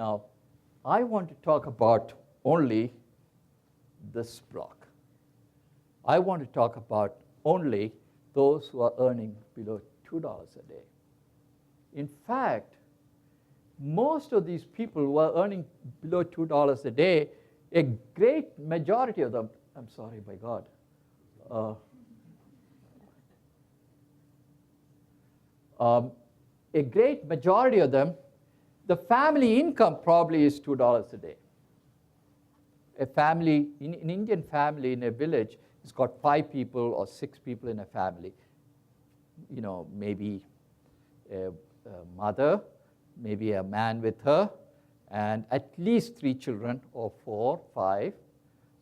Now, I want to talk about only this block. I want to talk about only those who are earning below $2 a day. In fact, most of these people who are earning below $2 a day, a great majority of them, I'm sorry, by God, a great majority of them, the family income probably is $2 a day. A family, an Indian family in a village, has got 5 people or 6 people in a family. You know, maybe a mother, maybe a man with her, and at least 3 children, or 4, 5.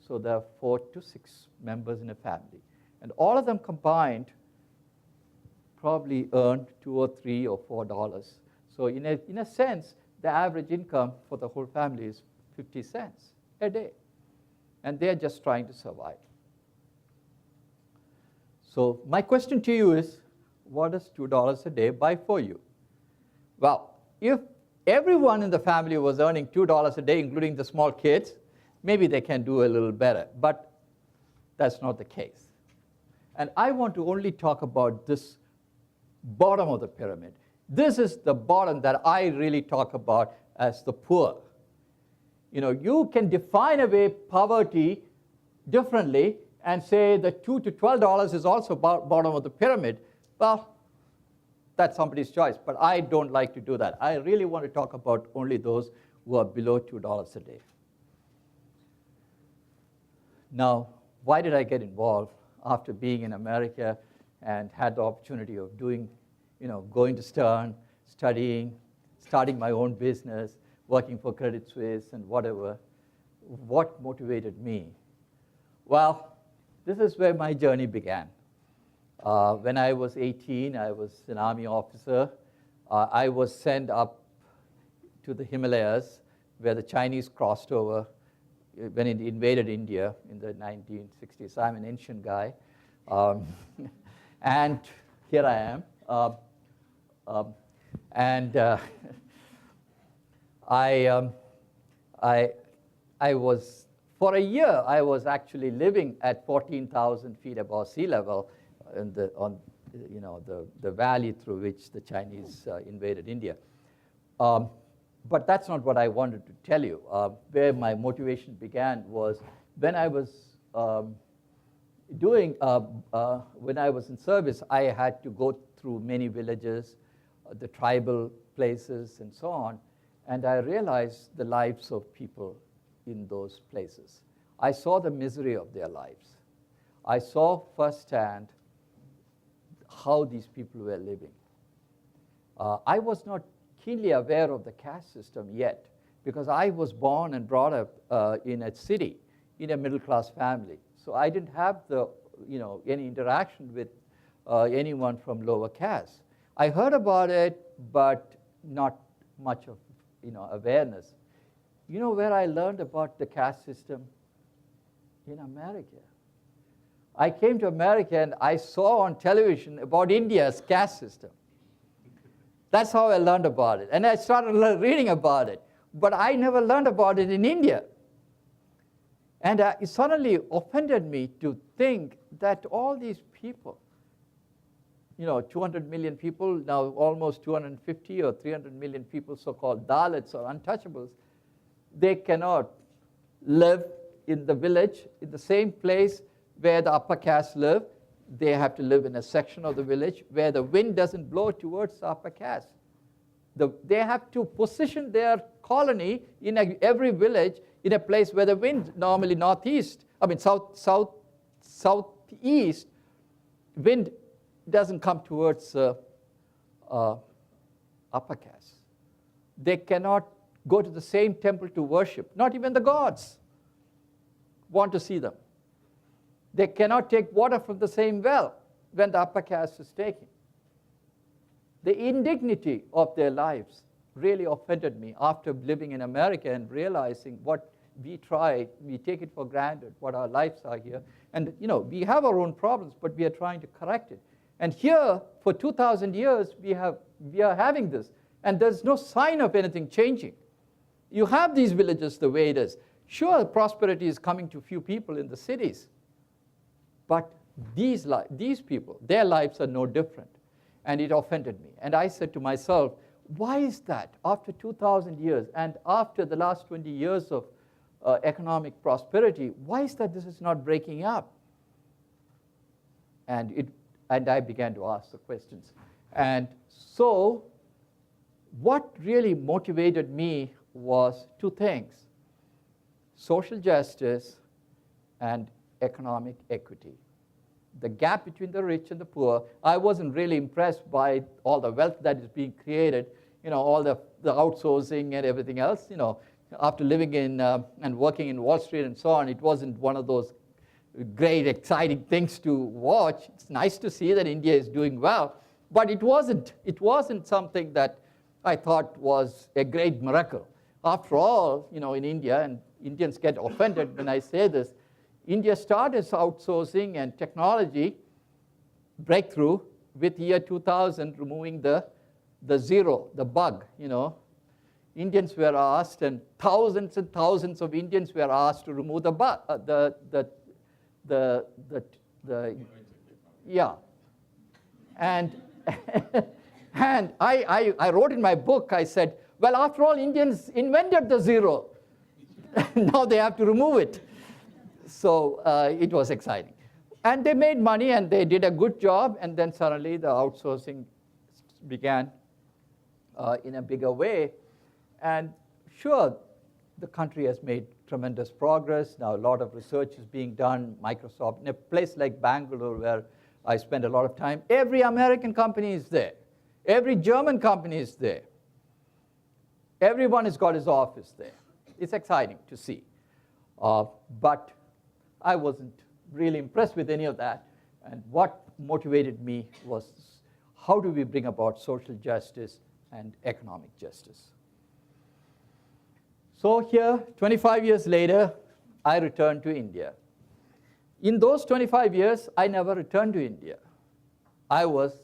So there are 4 to 6 members in a family. And all of them combined probably earn $2 or $3 or $4. So in a sense, the average income for the whole family is 50 cents a day. And they're just trying to survive. So my question to you is, what does $2 a day buy for you? Well, if everyone in the family was earning $2 a day, including the small kids, maybe they can do a little better. But that's not the case. And I want to only talk about this bottom of the pyramid. This is the bottom that I really talk about as the poor. You know, you can define away poverty differently and say that $2 to $12 is also bottom of the pyramid. Well, that's somebody's choice, but I don't like to do that. I really want to talk about only those who are below $2 a day. Now, why did I get involved after being in America and had the opportunity of doing, going to Stern, studying, starting my own business, working for Credit Suisse and whatever? What motivated me? Well, this is where my journey began. When I was 18, I was an Army officer. I was sent up to the Himalayas, where the Chinese crossed over when it invaded India in the 1960s. I'm an ancient guy. And here I am. I was, for a year, I was actually living at 14,000 feet above sea level on the valley through which the Chinese invaded India. But that's not what I wanted to tell you. Where my motivation began was when I was when I was in service, I had to go through many villages, the tribal places, and so on, and I realized the lives of people in those places. I saw the misery of their lives. I saw firsthand how these people were living. I was not keenly aware of the caste system yet, because I was born and brought up in a city, in a middle-class family. So I didn't have any interaction with anyone from lower caste. I heard about it, but not much of awareness. You know where I learned about the caste system? In America. I came to America and I saw on television about India's caste system. That's how I learned about it. And I started reading about it. But I never learned about it in India. And it suddenly offended me to think that all these people, 200 million people, now almost 250 or 300 million people, so-called Dalits or untouchables, they cannot live in the village, in the same place where the upper caste live. They have to live in a section of the village where the wind doesn't blow towards the upper caste. They have to position their colony in every village in a place where the wind, normally southeast, wind doesn't come towards upper caste. They cannot go to the same temple to worship. Not even the gods want to see them. They cannot take water from the same well when the upper caste is taking. The indignity of their lives really offended me after living in America and realizing what we take it for granted, what our lives are here. And we have our own problems, but we are trying to correct it. And here, for 2,000 years, we are having this. And there's no sign of anything changing. you have these villages the way it is. Sure, prosperity is coming to few people in the cities, but these people, their lives are no different. And it offended me. And I said to myself, why is that after 2,000 years and after the last 20 years of economic prosperity, why is that this is not breaking up? And I began to ask the questions. And so what really motivated me was two things: social justice and economic equity. The gap between the rich and the poor. I wasn't really impressed by all the wealth that is being created, all the outsourcing and everything else. After living in and working in Wall Street and so on, it wasn't one of those great, exciting things to watch. It's nice to see that India is doing well, but it wasn't something that I thought was a great miracle. After all, in India, and Indians get offended when I say this, India started outsourcing and technology breakthrough with year 2000, removing the zero, the bug. Indians were asked, and thousands of Indians were asked to remove the bug, yeah. And and I wrote in my book, I said, well, after all, Indians invented the zero. Now they have to remove it. So it was exciting. And they made money, and they did a good job, and then suddenly the outsourcing began in a bigger way. And sure, the country has made tremendous progress. Now a lot of research is being done. Microsoft, in a place like Bangalore, where I spend a lot of time, every American company is there. Every German company is there. Everyone has got his office there. It's exciting to see. But I wasn't really impressed with any of that. And what motivated me was, how do we bring about social justice and economic justice? So here, 25 years later, I returned to India. In those 25 years, I never returned to India. I was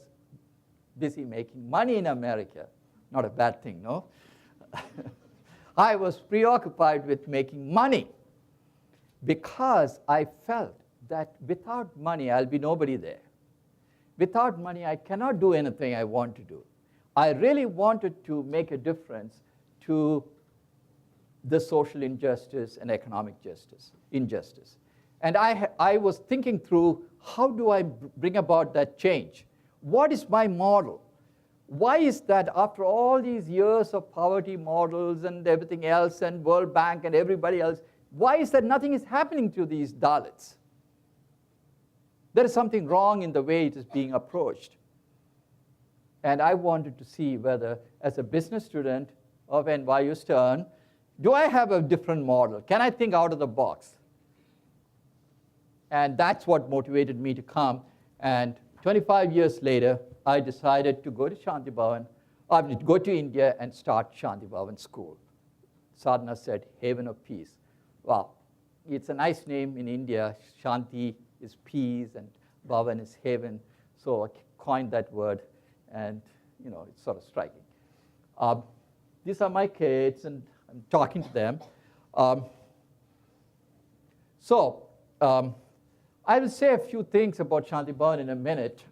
busy making money in America. Not a bad thing, no? I was preoccupied with making money because I felt that without money, I'll be nobody there. Without money, I cannot do anything I want to do. I really wanted to make a difference to the social injustice and economic injustice. And I was thinking through, how do I bring about that change? What is my model? Why is that after all these years of poverty models and everything else, and World Bank and everybody else, why is that nothing is happening to these Dalits? There is something wrong in the way it is being approached. And I wanted to see whether, as a business student of NYU Stern, do I have a different model? Can I think out of the box? And that's what motivated me to come. And 25 years later, I decided to go to Shanti Bhavan, go to India and start Shanti Bhavan School. Sadhana said, Haven of Peace. Well, it's a nice name in India. Shanti is peace, and Bhavan is haven. So I coined that word, and it's sort of striking. These are my kids, and I'm talking to them. I will say a few things about Shanti Bhavan in a minute.